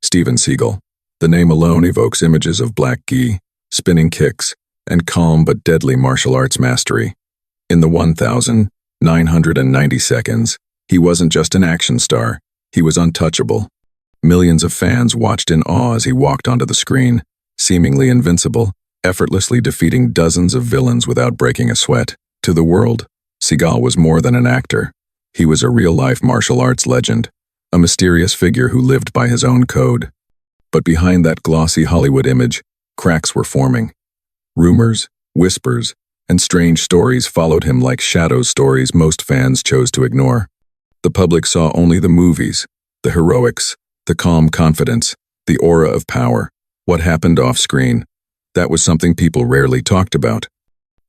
Steven Seagal. The name alone evokes images of black gi, spinning kicks, and calm but deadly martial arts mastery. In the 1,990 seconds, he wasn't just an action star, he was untouchable. Millions of fans watched in awe as he walked onto the screen, seemingly invincible, effortlessly defeating dozens of villains without breaking a sweat. To the world, Seagal was more than an actor. He was a real-life martial arts legend, a mysterious figure who lived by his own code. But behind that glossy Hollywood image, cracks were forming. Rumors, whispers, and strange stories followed him like shadow stories most fans chose to ignore. The public saw only the movies, the heroics, the calm confidence, the aura of power. What happened off-screen? That was something people rarely talked about.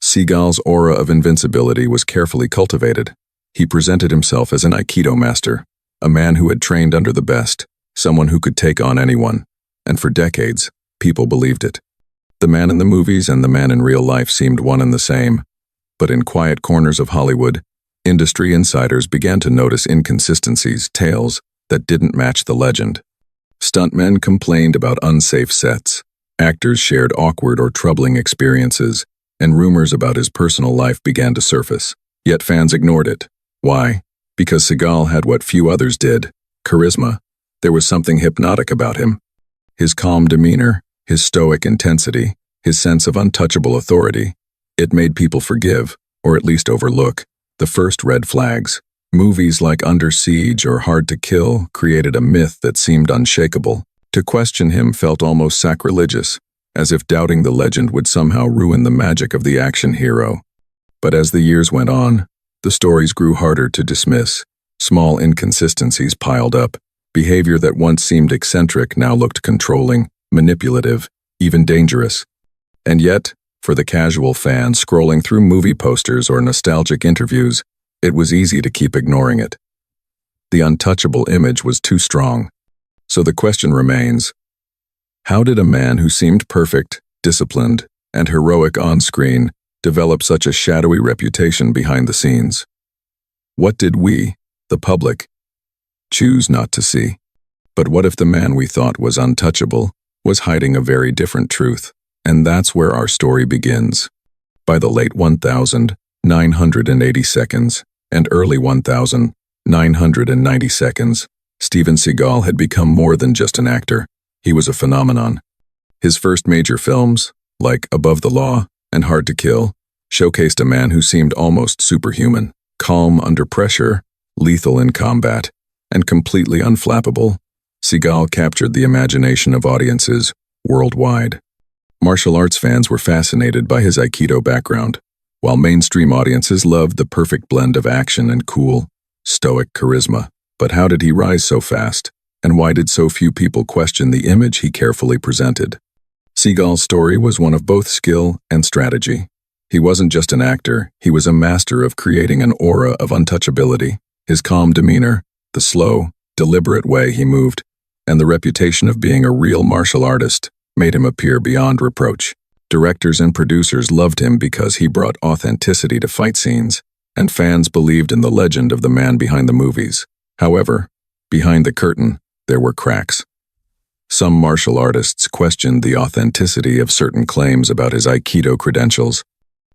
Seagal's aura of invincibility was carefully cultivated. He presented himself as an Aikido master, a man who had trained under the best, someone who could take on anyone. And for decades, people believed it. The man in the movies and the man in real life seemed one and the same. But in quiet corners of Hollywood, industry insiders began to notice inconsistencies, tales that didn't match the legend. Stuntmen complained about unsafe sets. Actors shared awkward or troubling experiences, and rumors about his personal life began to surface. Yet fans ignored it. Why? Because Seagal had what few others did: charisma. There was something hypnotic about him. His calm demeanor, his stoic intensity, his sense of untouchable authority. It made people forgive, or at least overlook, the first red flags. Movies like Under Siege or Hard to Kill created a myth that seemed unshakable. To question him felt almost sacrilegious, as if doubting the legend would somehow ruin the magic of the action hero. But as the years went on, the stories grew harder to dismiss. Small inconsistencies piled up. Behavior that once seemed eccentric now looked controlling, manipulative, even dangerous. And yet, for the casual fan scrolling through movie posters or nostalgic interviews, it was easy to keep ignoring it. The untouchable image was too strong. So the question remains, how did a man who seemed perfect, disciplined, and heroic on-screen develop such a shadowy reputation behind the scenes? What did we, the public, choose not to see? But what if the man we thought was untouchable was hiding a very different truth? And that's where our story begins. By the late 1,980 seconds and early 1,990 seconds, Steven Seagal had become more than just an actor. He was a phenomenon. His first major films, like Above the Law and Hard to Kill, showcased a man who seemed almost superhuman, calm under pressure, lethal in combat, and completely unflappable. Seagal captured the imagination of audiences worldwide. Martial arts fans were fascinated by his Aikido background, while mainstream audiences loved the perfect blend of action and cool, stoic charisma. But how did he rise so fast? And why did so few people question the image he carefully presented? Seagal's story was one of both skill and strategy. He wasn't just an actor, he was a master of creating an aura of untouchability. His calm demeanor, the slow, deliberate way he moved, and the reputation of being a real martial artist made him appear beyond reproach. Directors and producers loved him because he brought authenticity to fight scenes, and fans believed in the legend of the man behind the movies. However, behind the curtain, there were cracks. Some martial artists questioned the authenticity of certain claims about his Aikido credentials.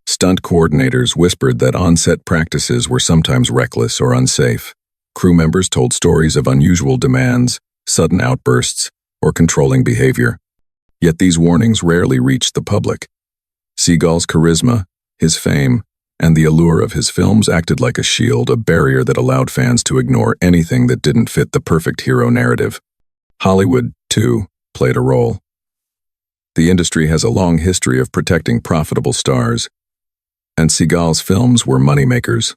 Stunt coordinators whispered that on-set practices were sometimes reckless or unsafe. Crew members told stories of unusual demands, sudden outbursts, or controlling behavior. Yet these warnings rarely reached the public. Seagal's charisma, his fame, and the allure of his films acted like a shield, a barrier that allowed fans to ignore anything that didn't fit the perfect hero narrative. Hollywood, too, played a role. The industry has a long history of protecting profitable stars, and Seagal's films were moneymakers.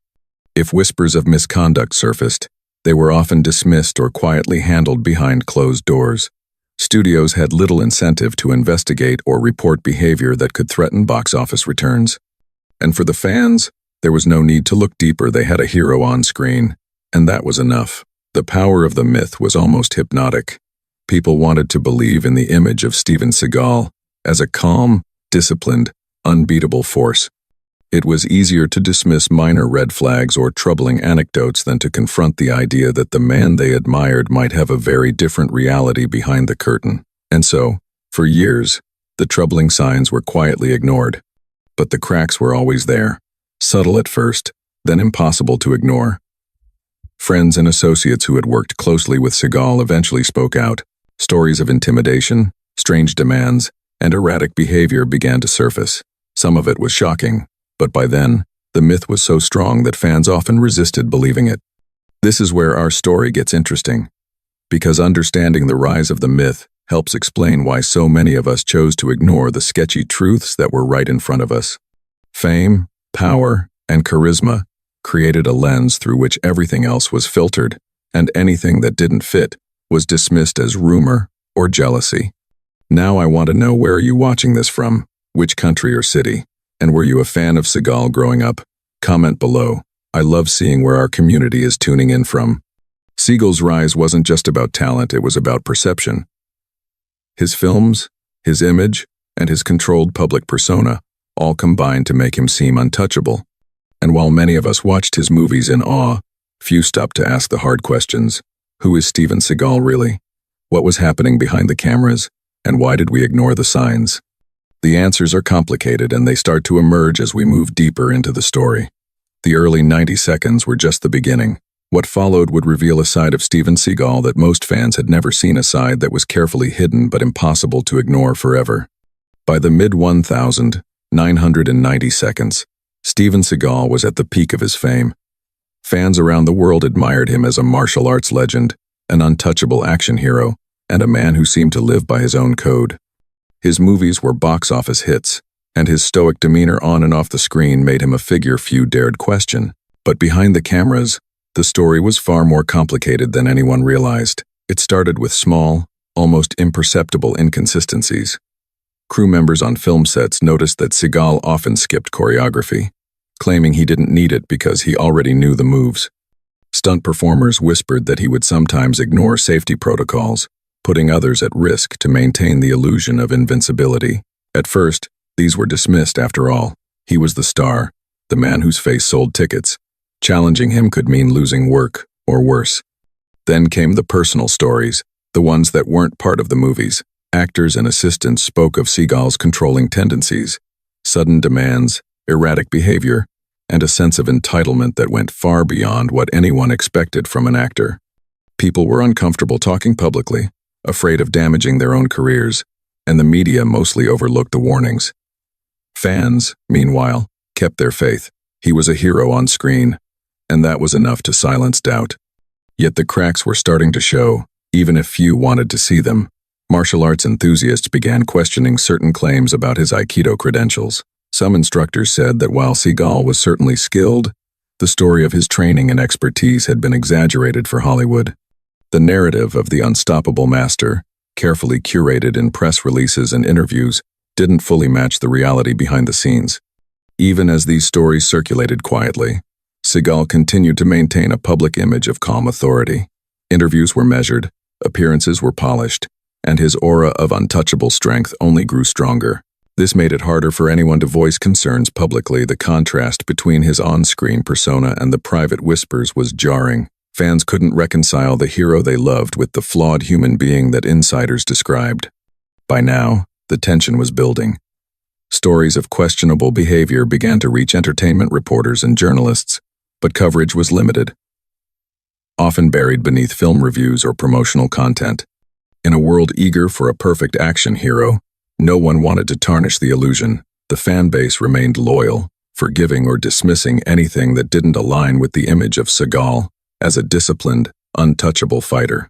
If whispers of misconduct surfaced, they were often dismissed or quietly handled behind closed doors. Studios had little incentive to investigate or report behavior that could threaten box office returns. And for the fans, there was no need to look deeper. They had a hero on screen, and that was enough. The power of the myth was almost hypnotic. People wanted to believe in the image of Steven Seagal as a calm, disciplined, unbeatable force. It was easier to dismiss minor red flags or troubling anecdotes than to confront the idea that the man they admired might have a very different reality behind the curtain. And so, for years, the troubling signs were quietly ignored. But the cracks were always there, subtle at first, then impossible to ignore. Friends and associates who had worked closely with Seagal eventually spoke out. Stories of intimidation, strange demands, and erratic behavior began to surface. Some of it was shocking, but by then, the myth was so strong that fans often resisted believing it. This is where our story gets interesting, because understanding the rise of the myth helps explain why so many of us chose to ignore the sketchy truths that were right in front of us. Fame, power, and charisma created a lens through which everything else was filtered, and anything that didn't fit was dismissed as rumor or jealousy. Now I want to know, where are you watching this from? Which country or city? And were you a fan of Seagal growing up? Comment below. I love seeing where our community is tuning in from. Seagal's rise wasn't just about talent, it was about perception. His films, his image, and his controlled public persona all combined to make him seem untouchable. And while many of us watched his movies in awe, few stopped to ask the hard questions. Who is Steven Seagal really? What was happening behind the cameras? And why did we ignore the signs? The answers are complicated, and they start to emerge as we move deeper into the story. The early 90 seconds were just the beginning. What followed would reveal a side of Steven Seagal that most fans had never seen, a side that was carefully hidden but impossible to ignore forever. By the mid-1990 seconds, Steven Seagal was at the peak of his fame. Fans around the world admired him as a martial arts legend, an untouchable action hero, and a man who seemed to live by his own code. His movies were box office hits, and his stoic demeanor on and off the screen made him a figure few dared question. But behind the cameras, the story was far more complicated than anyone realized. It started with small, almost imperceptible inconsistencies. Crew members on film sets noticed that Seagal often skipped choreography, claiming he didn't need it because he already knew the moves. Stunt performers whispered that he would sometimes ignore safety protocols, putting others at risk to maintain the illusion of invincibility. At first, these were dismissed. After all, he was the star, the man whose face sold tickets. Challenging him could mean losing work, or worse. Then came the personal stories, the ones that weren't part of the movies. Actors and assistants spoke of Seagal's controlling tendencies, sudden demands, erratic behavior, and a sense of entitlement that went far beyond what anyone expected from an actor. People were uncomfortable talking publicly, afraid of damaging their own careers, and the media mostly overlooked the warnings. Fans, meanwhile, kept their faith. He was a hero on screen, and that was enough to silence doubt. Yet the cracks were starting to show, even if few wanted to see them. Martial arts enthusiasts began questioning certain claims about his Aikido credentials. Some instructors said that while Seagal was certainly skilled, the story of his training and expertise had been exaggerated for Hollywood. The narrative of the unstoppable master, carefully curated in press releases and interviews, didn't fully match the reality behind the scenes. Even as these stories circulated quietly, Seagal continued to maintain a public image of calm authority. Interviews were measured, appearances were polished, and his aura of untouchable strength only grew stronger. This made it harder for anyone to voice concerns publicly. The contrast between his on-screen persona and the private whispers was jarring. Fans couldn't reconcile the hero they loved with the flawed human being that insiders described. By now, the tension was building. Stories of questionable behavior began to reach entertainment reporters and journalists, but coverage was limited, often buried beneath film reviews or promotional content. In a world eager for a perfect action hero, no one wanted to tarnish the illusion. The fan base remained loyal, forgiving or dismissing anything that didn't align with the image of Seagal as a disciplined, untouchable fighter.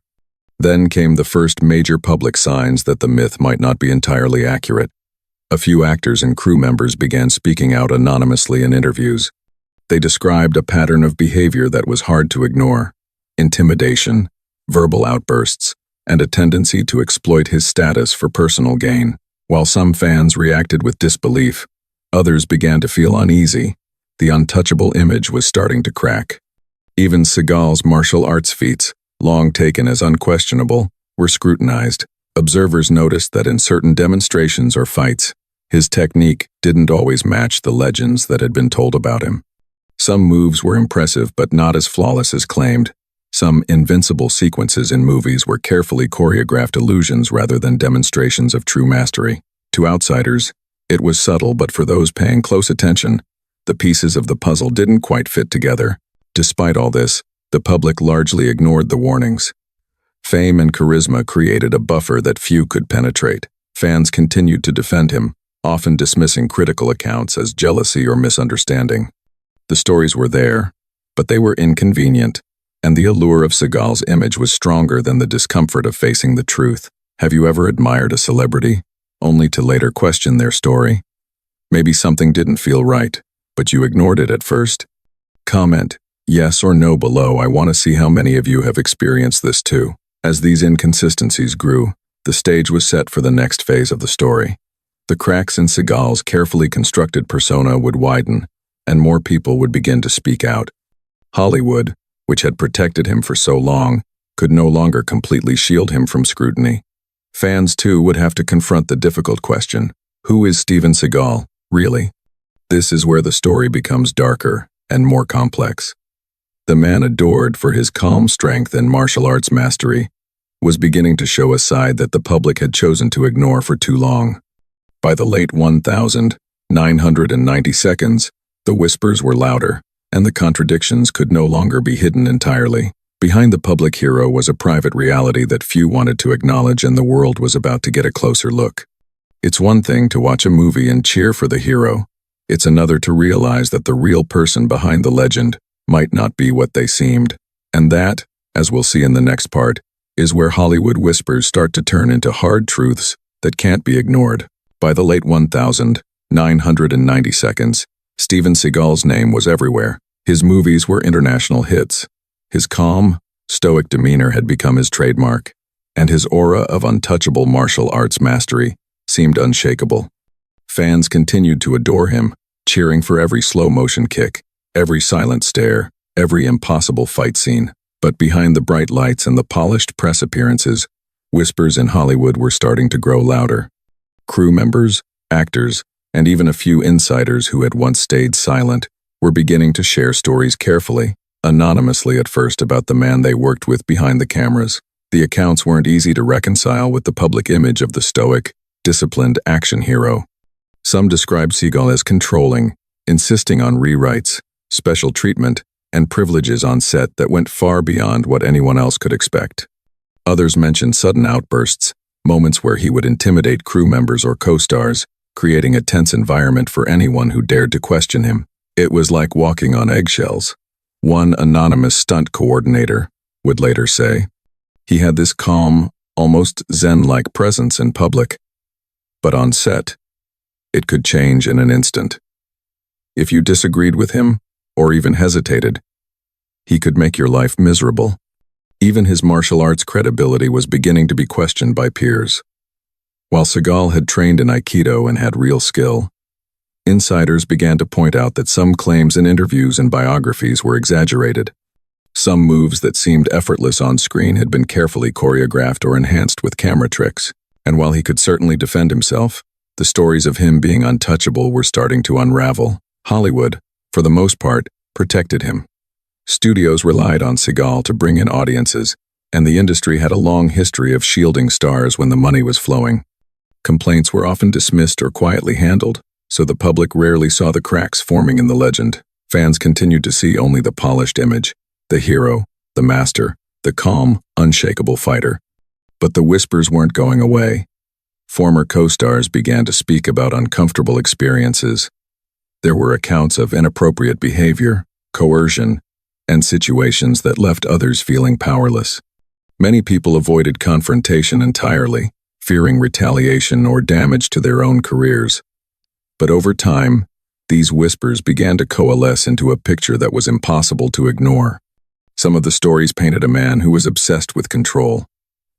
Then came the first major public signs that the myth might not be entirely accurate. A few actors and crew members began speaking out anonymously in interviews. They described a pattern of behavior that was hard to ignore: intimidation, verbal outbursts, and a tendency to exploit his status for personal gain. While some fans reacted with disbelief, others began to feel uneasy. The untouchable image was starting to crack. Even Seagal's martial arts feats, long taken as unquestionable, were scrutinized. Observers noticed that in certain demonstrations or fights, His technique didn't always match the legends that had been told about him. Some moves were impressive but not as flawless as claimed. Some invincible sequences in movies were carefully choreographed illusions rather than demonstrations of true mastery. To outsiders, it was subtle, but for those paying close attention, the pieces of the puzzle didn't quite fit together. Despite all this, the public largely ignored the warnings. Fame and charisma created a buffer that few could penetrate. Fans continued to defend him, often dismissing critical accounts as jealousy or misunderstanding. The stories were there, but they were inconvenient, and the allure of Seagal's image was stronger than the discomfort of facing the truth. Have you ever admired a celebrity, only to later question their story? Maybe something didn't feel right, but you ignored it at first? Comment yes or no below. I want to see how many of you have experienced this too. As these inconsistencies grew, the stage was set for the next phase of the story. The cracks in Seagal's carefully constructed persona would widen, and more people would begin to speak out. Hollywood, which had protected him for so long, could no longer completely shield him from scrutiny. Fans, too, would have to confront the difficult question: who is Steven Seagal, really? This is where the story becomes darker and more complex. The man adored for his calm strength and martial arts mastery was beginning to show a side that the public had chosen to ignore for too long. By the late 1990 seconds, the whispers were louder, and the contradictions could no longer be hidden entirely. Behind the public hero was a private reality that few wanted to acknowledge, and the world was about to get a closer look. It's one thing to watch a movie and cheer for the hero. It's another to realize that the real person behind the legend might not be what they seemed. And that, as we'll see in the next part, is where Hollywood whispers start to turn into hard truths that can't be ignored. By the late 1990 seconds, Steven Seagal's name was everywhere. His movies were international hits. His calm, stoic demeanor had become his trademark, and his aura of untouchable martial arts mastery seemed unshakable. Fans continued to adore him, cheering for every slow-motion kick, every silent stare, every impossible fight scene. But behind the bright lights and the polished press appearances, whispers in Hollywood were starting to grow louder. Crew members, actors, and even a few insiders who had once stayed silent were beginning to share stories carefully, anonymously at first, about the man they worked with behind the cameras. The accounts weren't easy to reconcile with the public image of the stoic, disciplined action hero. Some described Seagal as controlling, insisting on rewrites, special treatment, and privileges on set that went far beyond what anyone else could expect. Others mentioned sudden outbursts, moments where he would intimidate crew members or co-stars, creating a tense environment for anyone who dared to question him. It was like walking on eggshells. One anonymous stunt coordinator would later say. He had this calm, almost zen-like presence in public, but on set, it could change in an instant. If you disagreed with him, or even hesitated, he could make your life miserable. Even his martial arts credibility was beginning to be questioned by peers. While Seagal had trained in Aikido and had real skill, insiders began to point out that some claims in interviews and biographies were exaggerated. Some moves that seemed effortless on screen had been carefully choreographed or enhanced with camera tricks. And while he could certainly defend himself, the stories of him being untouchable were starting to unravel. Hollywood, for the most part, protected him. Studios relied on Seagal to bring in audiences, and the industry had a long history of shielding stars when the money was flowing. Complaints were often dismissed or quietly handled, so the public rarely saw the cracks forming in the legend. Fans continued to see only the polished image, the hero, the master, the calm, unshakable fighter. But the whispers weren't going away. Former co-stars began to speak about uncomfortable experiences. There were accounts of inappropriate behavior, coercion, and situations that left others feeling powerless. Many people avoided confrontation entirely, fearing retaliation or damage to their own careers. But over time, these whispers began to coalesce into a picture that was impossible to ignore. Some of the stories painted a man who was obsessed with control.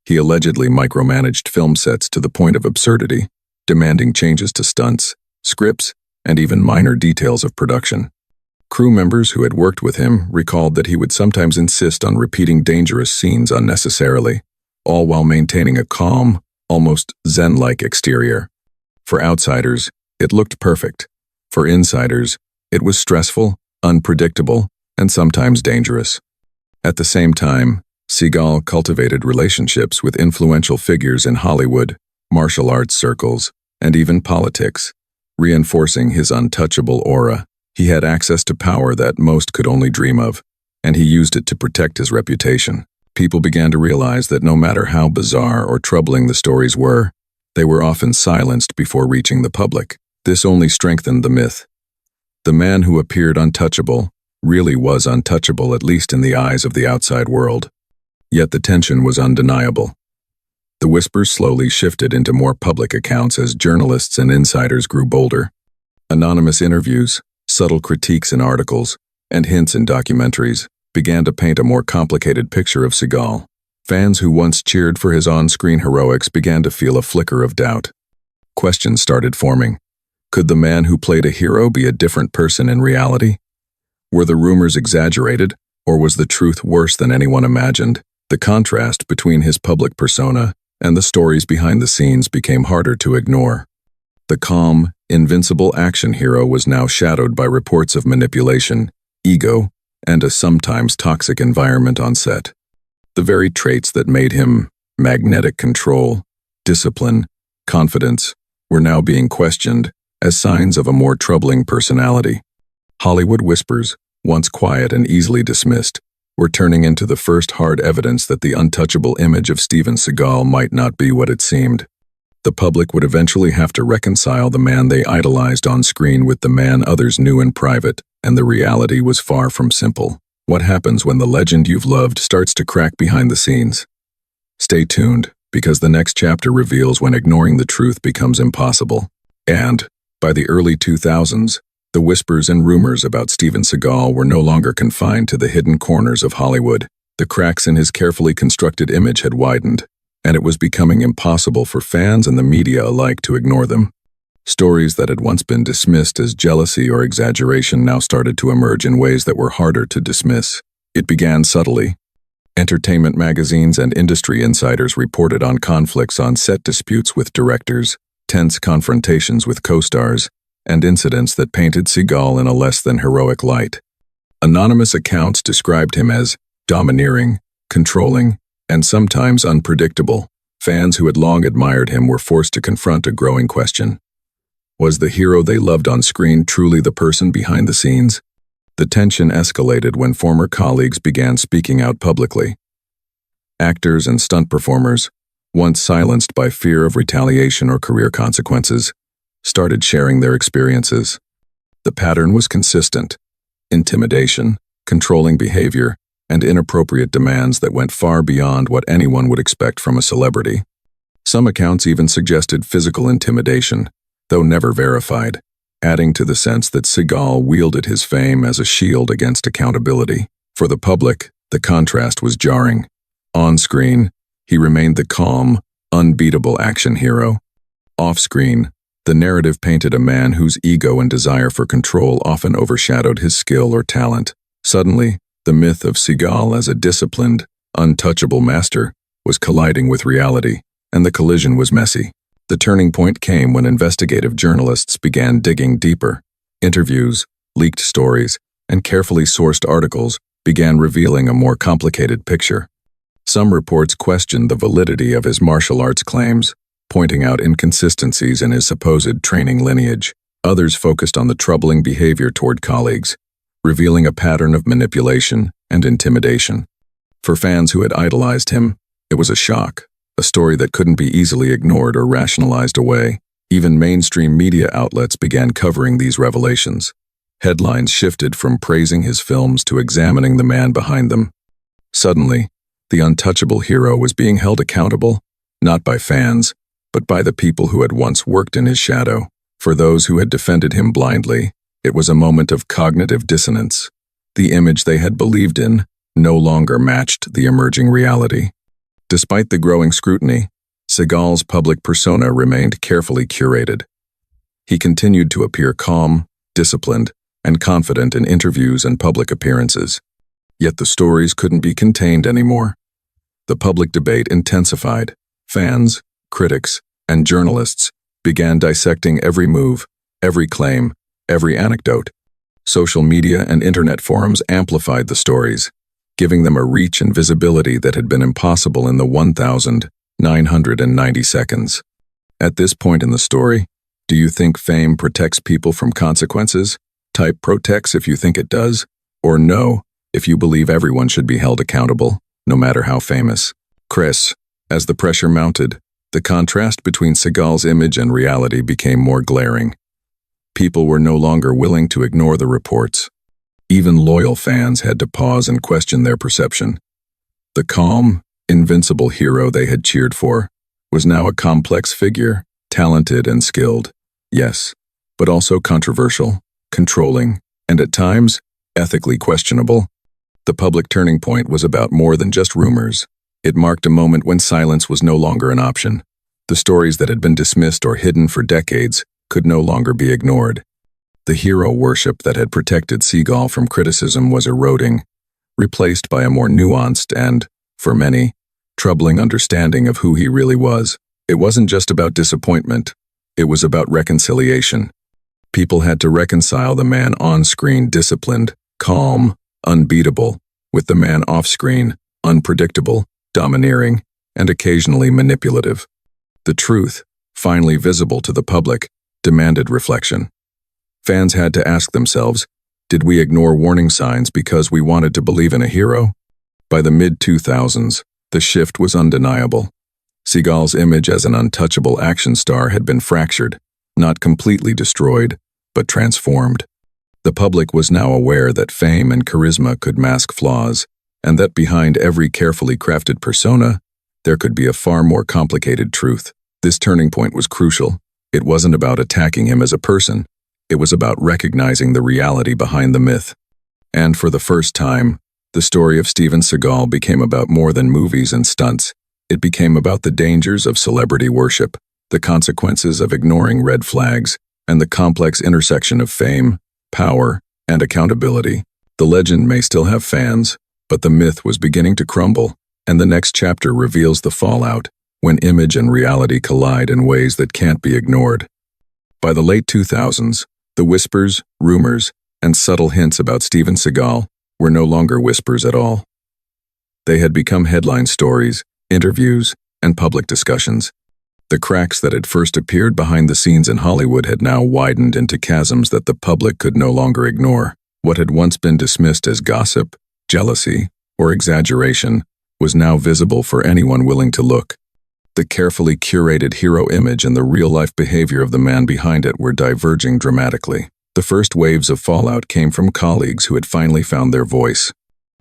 He allegedly micromanaged film sets to the point of absurdity, demanding changes to stunts, scripts, and even minor details of production. Crew members who had worked with him recalled that he would sometimes insist on repeating dangerous scenes unnecessarily, all while maintaining a calm, almost zen-like exterior. For outsiders, It looked perfect. For insiders, it was stressful, unpredictable, and sometimes dangerous. At the same time, Seagal cultivated relationships with influential figures in Hollywood, martial arts circles, and even politics, reinforcing his untouchable aura. He had access to power that most could only dream of, and he used it to protect his reputation. People began to realize that no matter how bizarre or troubling the stories were, they were often silenced before reaching the public. This only strengthened the myth. The man who appeared untouchable really was untouchable, at least in the eyes of the outside world. Yet the tension was undeniable. The whispers slowly shifted into more public accounts as journalists and insiders grew bolder. Anonymous interviews, subtle critiques in articles, and hints in documentaries began to paint a more complicated picture of Seagal. Fans who once cheered for his on-screen heroics began to feel a flicker of doubt. Questions started forming. Could the man who played a hero be a different person in reality? Were the rumors exaggerated, or was the truth worse than anyone imagined? The contrast between his public persona and the stories behind the scenes became harder to ignore. The calm, invincible action hero was now shadowed by reports of manipulation, ego, and a sometimes toxic environment on set. The very traits that made him magnetic: control, discipline, confidence, were now being questioned as signs of a more troubling personality. Hollywood whispers, once quiet and easily dismissed, were turning into the first hard evidence that the untouchable image of Steven Seagal might not be what it seemed. The public would eventually have to reconcile the man they idolized on screen with the man others knew in private, and the reality was far from simple. What happens when the legend you've loved starts to crack behind the scenes? Stay tuned, because the next chapter reveals when ignoring the truth becomes impossible. And, by the early 2000s, the whispers and rumors about Steven Seagal were no longer confined to the hidden corners of Hollywood. The cracks in his carefully constructed image had widened, and it was becoming impossible for fans and the media alike to ignore them. Stories that had once been dismissed as jealousy or exaggeration now started to emerge in ways that were harder to dismiss. It began subtly. Entertainment magazines and industry insiders reported on conflicts on set, disputes with directors, tense confrontations with co-stars, and incidents that painted Seagal in a less than heroic light. Anonymous accounts described him as domineering, controlling, and sometimes unpredictable. Fans who had long admired him were forced to confront a growing question. Was the hero they loved on screen truly the person behind the scenes? The tension escalated when former colleagues began speaking out publicly. Actors and stunt performers, once silenced by fear of retaliation or career consequences, started sharing their experiences. The pattern was consistent: intimidation, controlling behavior, and inappropriate demands that went far beyond what anyone would expect from a celebrity. Some accounts even suggested physical intimidation, though never verified, adding to the sense that Seagal wielded his fame as a shield against accountability. For the public, the contrast was jarring. On screen, he remained the calm, unbeatable action hero. Off-screen, the narrative painted a man whose ego and desire for control often overshadowed his skill or talent. Suddenly, the myth of Seagal as a disciplined, untouchable master was colliding with reality, and the collision was messy. The turning point came when investigative journalists began digging deeper. Interviews, leaked stories, and carefully sourced articles began revealing a more complicated picture. Some reports questioned the validity of his martial arts claims, pointing out inconsistencies in his supposed training lineage. Others focused on the troubling behavior toward colleagues, revealing a pattern of manipulation and intimidation. For fans who had idolized him, it was a shock, a story that couldn't be easily ignored or rationalized away. Even mainstream media outlets began covering these revelations. Headlines shifted from praising his films to examining the man behind them. Suddenly, the untouchable hero was being held accountable, not by fans, but by the people who had once worked in his shadow. For those who had defended him blindly, it was a moment of cognitive dissonance. The image they had believed in no longer matched the emerging reality. Despite the growing scrutiny, Seagal's public persona remained carefully curated. He continued to appear calm, disciplined, and confident in interviews and public appearances. Yet the stories couldn't be contained anymore. The public debate intensified. Fans, critics, and journalists began dissecting every move, Every claim, every anecdote. Social media and internet forums amplified the stories, giving them a reach and visibility that had been impossible in the 1,990 seconds. At this point in the story, do you think fame protects people from consequences? Type protects if you think it does, or no if you believe everyone should be held accountable, no matter how famous. Chris, as the pressure mounted, the contrast between Seagal's image and reality became more glaring. People were no longer willing to ignore the reports. Even loyal fans had to pause and question their perception. The calm, invincible hero they had cheered for was now a complex figure, talented and skilled, yes, but also controversial, controlling, and at times, ethically questionable. The public turning point was about more than just rumors. It marked a moment when silence was no longer an option. The stories that had been dismissed or hidden for decades could no longer be ignored. The hero worship that had protected Seagal from criticism was eroding, replaced by a more nuanced and, for many, troubling understanding of who he really was. It wasn't just about disappointment, it was about reconciliation. People had to reconcile the man on-screen disciplined, calm, unbeatable, with the man off-screen, unpredictable, domineering, and occasionally manipulative. The truth, finally visible to the public, demanded reflection. Fans had to ask themselves, did we ignore warning signs because we wanted to believe in a hero? By the mid-2000s, the shift was undeniable. Seagal's image as an untouchable action star had been fractured, not completely destroyed, but transformed. The public was now aware that fame and charisma could mask flaws, and that behind every carefully crafted persona, there could be a far more complicated truth. This turning point was crucial. It wasn't about attacking him as a person. It was about recognizing the reality behind the myth. And for the first time, the story of Steven Seagal became about more than movies and stunts. It became about the dangers of celebrity worship, the consequences of ignoring red flags, and the complex intersection of fame, power, and accountability. The legend may still have fans, but the myth was beginning to crumble, and the next chapter reveals the fallout, when image and reality collide in ways that can't be ignored. By the late 2000s, the whispers, rumors, and subtle hints about Steven Seagal were no longer whispers at all. They had become headline stories, interviews, and public discussions. The cracks that had first appeared behind the scenes in Hollywood had now widened into chasms that the public could no longer ignore. What had once been dismissed as gossip, jealousy, or exaggeration was now visible for anyone willing to look. The carefully curated hero image and the real-life behavior of the man behind it were diverging dramatically. The first waves of fallout came from colleagues who had finally found their voice.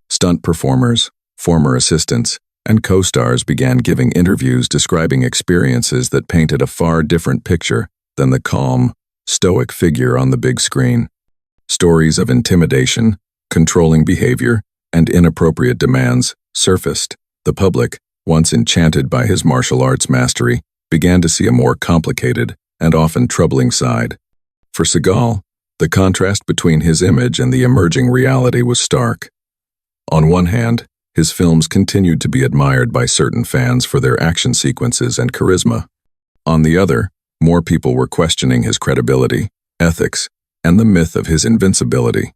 Stunt performers, former assistants, and co-stars began giving interviews describing experiences that painted a far different picture than the calm, stoic figure on the big screen. Stories of intimidation, controlling behavior, and inappropriate demands surfaced. The public, once enchanted by his martial arts mastery, began to see a more complicated and often troubling side. For Seagal, the contrast between his image and the emerging reality was stark. On one hand, his films continued to be admired by certain fans for their action sequences and charisma. On the other, more people were questioning his credibility, ethics, and the myth of his invincibility.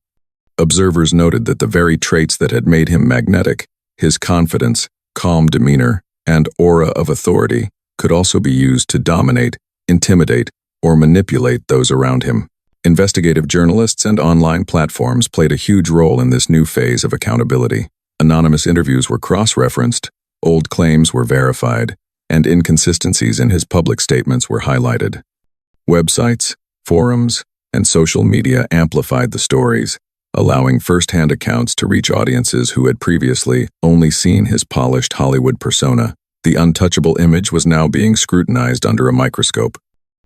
Observers noted that the very traits that had made him magnetic, his confidence, calm demeanor, and aura of authority, could also be used to dominate, intimidate, or manipulate those around him. Investigative journalists and online platforms played a huge role in this new phase of accountability. Anonymous interviews were cross-referenced, old claims were verified, and inconsistencies in his public statements were highlighted. Websites, forums, and social media amplified the stories, allowing first-hand accounts to reach audiences who had previously only seen his polished Hollywood persona. The untouchable image was now being scrutinized under a microscope.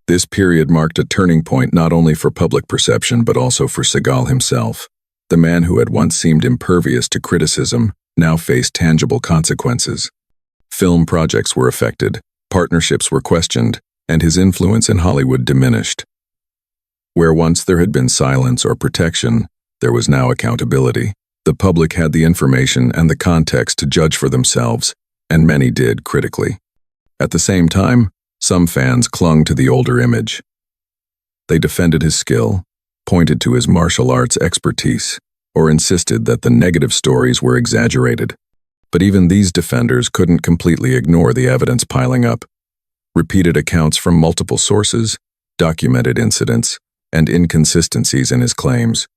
This period marked a turning point not only for public perception but also for Seagal himself. The man who had once seemed impervious to criticism now faced tangible consequences. Film projects were affected, partnerships were questioned, and his influence in Hollywood diminished. Where once there had been silence or protection, there was now accountability. The public had the information and the context to judge for themselves, and many did critically. At the same time, some fans clung to the older image. They defended his skill, pointed to his martial arts expertise, or insisted that the negative stories were exaggerated. But even these defenders couldn't completely ignore the evidence piling up. Repeated accounts from multiple sources, documented incidents, and inconsistencies in his claims.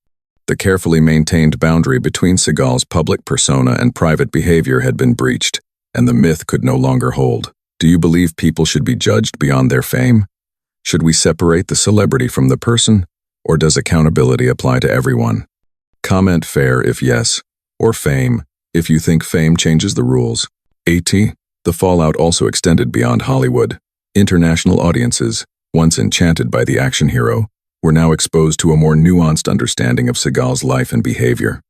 The carefully maintained boundary between Seagal's public persona and private behavior had been breached, and the myth could no longer hold. Do you believe people should be judged beyond their fame? Should we separate the celebrity from the person, or does accountability apply to everyone? Comment fair if yes, or fame if you think fame changes the rules. The fallout also extended beyond Hollywood. International audiences, once enchanted by the action hero, were now exposed to a more nuanced understanding of Seagal's life and behavior.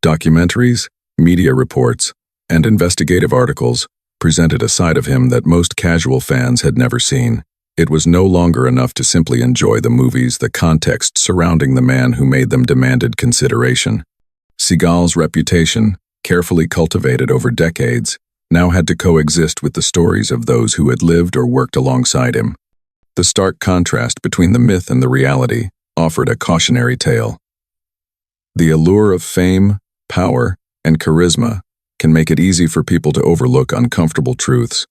Documentaries, media reports, and investigative articles presented a side of him that most casual fans had never seen. It was no longer enough to simply enjoy the movies. The context surrounding the man who made them demanded consideration. Seagal's reputation, carefully cultivated over decades, now had to coexist with the stories of those who had lived or worked alongside him. The stark contrast between the myth and the reality offered a cautionary tale. The allure of fame, power, and charisma can make it easy for people to overlook uncomfortable truths.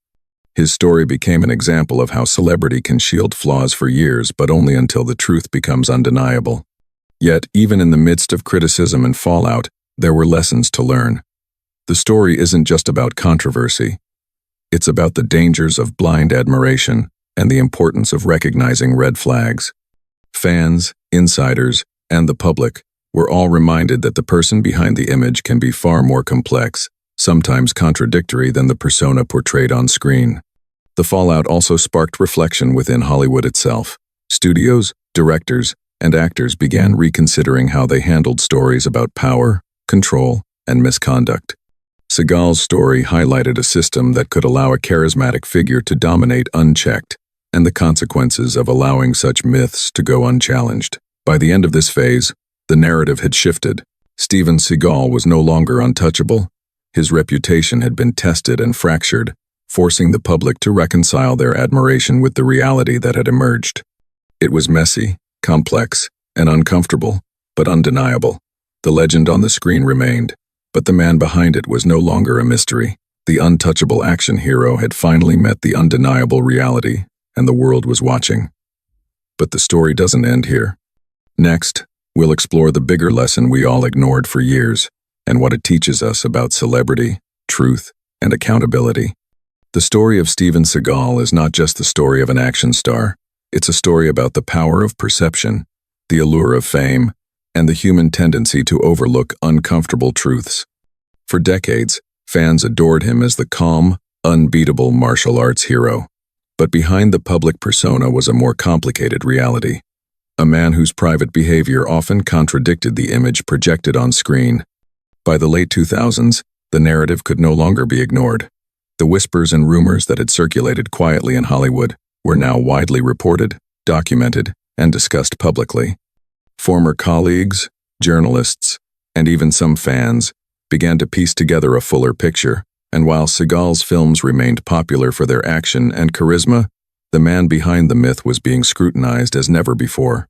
His story became an example of how celebrity can shield flaws for years, but only until the truth becomes undeniable. Yet, even in the midst of criticism and fallout, there were lessons to learn. The story isn't just about controversy. It's about the dangers of blind admiration and the importance of recognizing red flags. Fans, insiders, and the public were all reminded that the person behind the image can be far more complex, sometimes contradictory than the persona portrayed on screen. The fallout also sparked reflection within Hollywood itself. Studios, directors, and actors began reconsidering how they handled stories about power, control, and misconduct. Seagal's story highlighted a system that could allow a charismatic figure to dominate unchecked, and the consequences of allowing such myths to go unchallenged. By the end of this phase, the narrative had shifted. Steven Seagal was no longer untouchable. His reputation had been tested and fractured, forcing the public to reconcile their admiration with the reality that had emerged. It was messy, complex, and uncomfortable, but undeniable. The legend on the screen remained, but the man behind it was no longer a mystery. The untouchable action hero had finally met the undeniable reality, and the world was watching. But the story doesn't end here. Next, we'll explore the bigger lesson we all ignored for years, and what it teaches us about celebrity, truth, and accountability. The story of Steven Seagal is not just the story of an action star. It's a story about the power of perception, the allure of fame, and the human tendency to overlook uncomfortable truths. For decades, fans adored him as the calm, unbeatable martial arts hero. But behind the public persona was a more complicated reality. A man whose private behavior often contradicted the image projected on screen. By the late 2000s, the narrative could no longer be ignored. The whispers and rumors that had circulated quietly in Hollywood were now widely reported, documented, and discussed publicly. Former colleagues, journalists, and even some fans began to piece together a fuller picture, and while Seagal's films remained popular for their action and charisma, the man behind the myth was being scrutinized as never before.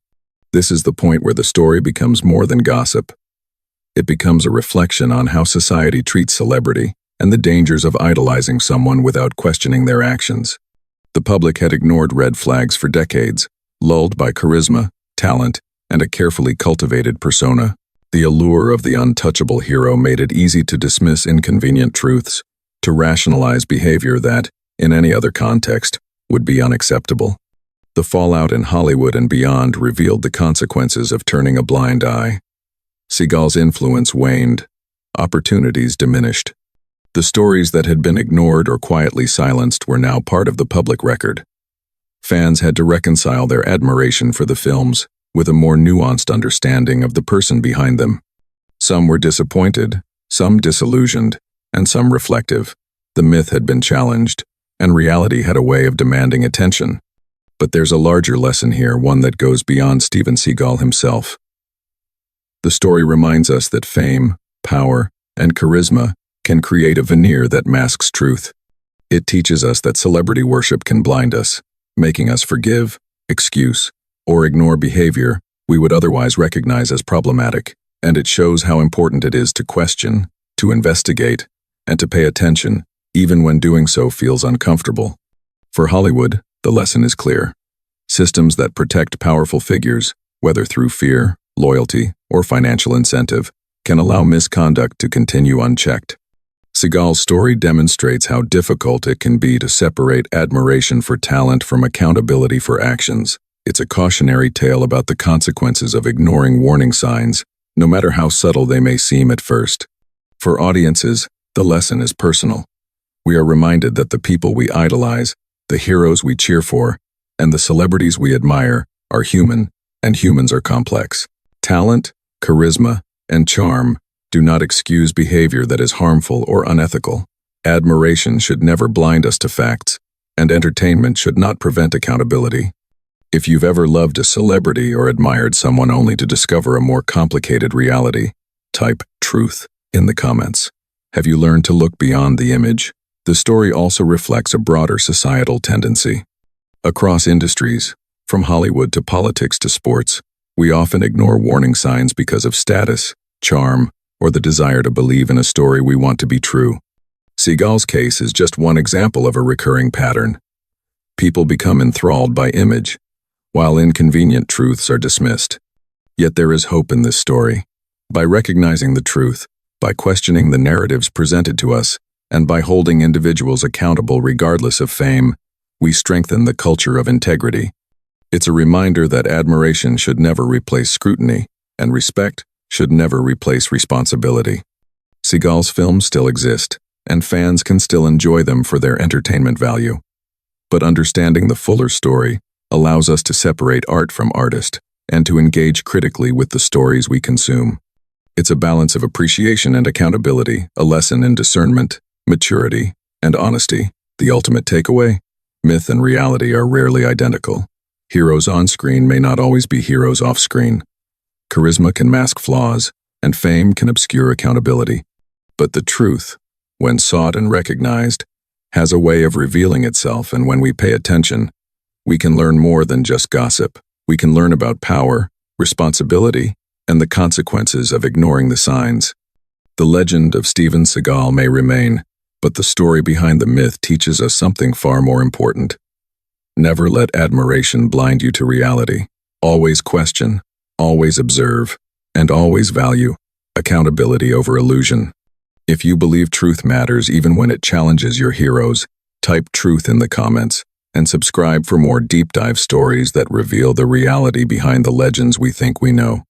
This is the point where the story becomes more than gossip. It becomes a reflection on how society treats celebrity and the dangers of idolizing someone without questioning their actions. The public had ignored red flags for decades, lulled by charisma, talent, and a carefully cultivated persona. The allure of the untouchable hero made it easy to dismiss inconvenient truths, to rationalize behavior that, in any other context, would be unacceptable. The fallout in Hollywood and beyond revealed the consequences of turning a blind eye. Seagal's influence waned, opportunities diminished. The stories that had been ignored or quietly silenced were now part of the public record. Fans had to reconcile their admiration for the films with a more nuanced understanding of the person behind them. Some were disappointed, some disillusioned, and some reflective. The myth had been challenged, and reality had a way of demanding attention. But there's a larger lesson here, one that goes beyond Steven Seagal himself. The story reminds us that fame, power, and charisma can create a veneer that masks truth. It teaches us that celebrity worship can blind us, making us forgive, excuse, or ignore behavior we would otherwise recognize as problematic, and it shows how important it is to question, to investigate, and to pay attention, even when doing so feels uncomfortable. For Hollywood, the lesson is clear. Systems that protect powerful figures, whether through fear, loyalty, or financial incentive, can allow misconduct to continue unchecked. Seagal's story demonstrates how difficult it can be to separate admiration for talent from accountability for actions. It's a cautionary tale about the consequences of ignoring warning signs, no matter how subtle they may seem at first. For audiences, the lesson is personal. We are reminded that the people we idolize, the heroes we cheer for, and the celebrities we admire are human, and humans are complex. Talent, charisma, and charm do not excuse behavior that is harmful or unethical. Admiration should never blind us to facts, and entertainment should not prevent accountability. If you've ever loved a celebrity or admired someone only to discover a more complicated reality, type truth in the comments. Have you learned to look beyond the image? The story also reflects a broader societal tendency. Across industries, from Hollywood to politics to sports, we often ignore warning signs because of status, charm, or the desire to believe in a story we want to be true. Seagal's case is just one example of a recurring pattern. People become enthralled by image, while inconvenient truths are dismissed. Yet there is hope in this story. By recognizing the truth, by questioning the narratives presented to us, and by holding individuals accountable regardless of fame, we strengthen the culture of integrity. It's a reminder that admiration should never replace scrutiny, and respect should never replace responsibility. Seagal's films still exist, and fans can still enjoy them for their entertainment value. But understanding the fuller story allows us to separate art from artist, and to engage critically with the stories we consume. It's a balance of appreciation and accountability, a lesson in discernment, maturity, and honesty. The ultimate takeaway? Myth and reality are rarely identical. Heroes on screen may not always be heroes off screen. Charisma can mask flaws, and fame can obscure accountability. But the truth, when sought and recognized, has a way of revealing itself, and when we pay attention, we can learn more than just gossip. We can learn about power, responsibility, and the consequences of ignoring the signs. The legend of Steven Seagal may remain, but the story behind the myth teaches us something far more important. Never let admiration blind you to reality. Always question, always observe, and always value accountability over illusion. If you believe truth matters even when it challenges your heroes, type truth in the comments, and subscribe for more deep dive stories that reveal the reality behind the legends we think we know.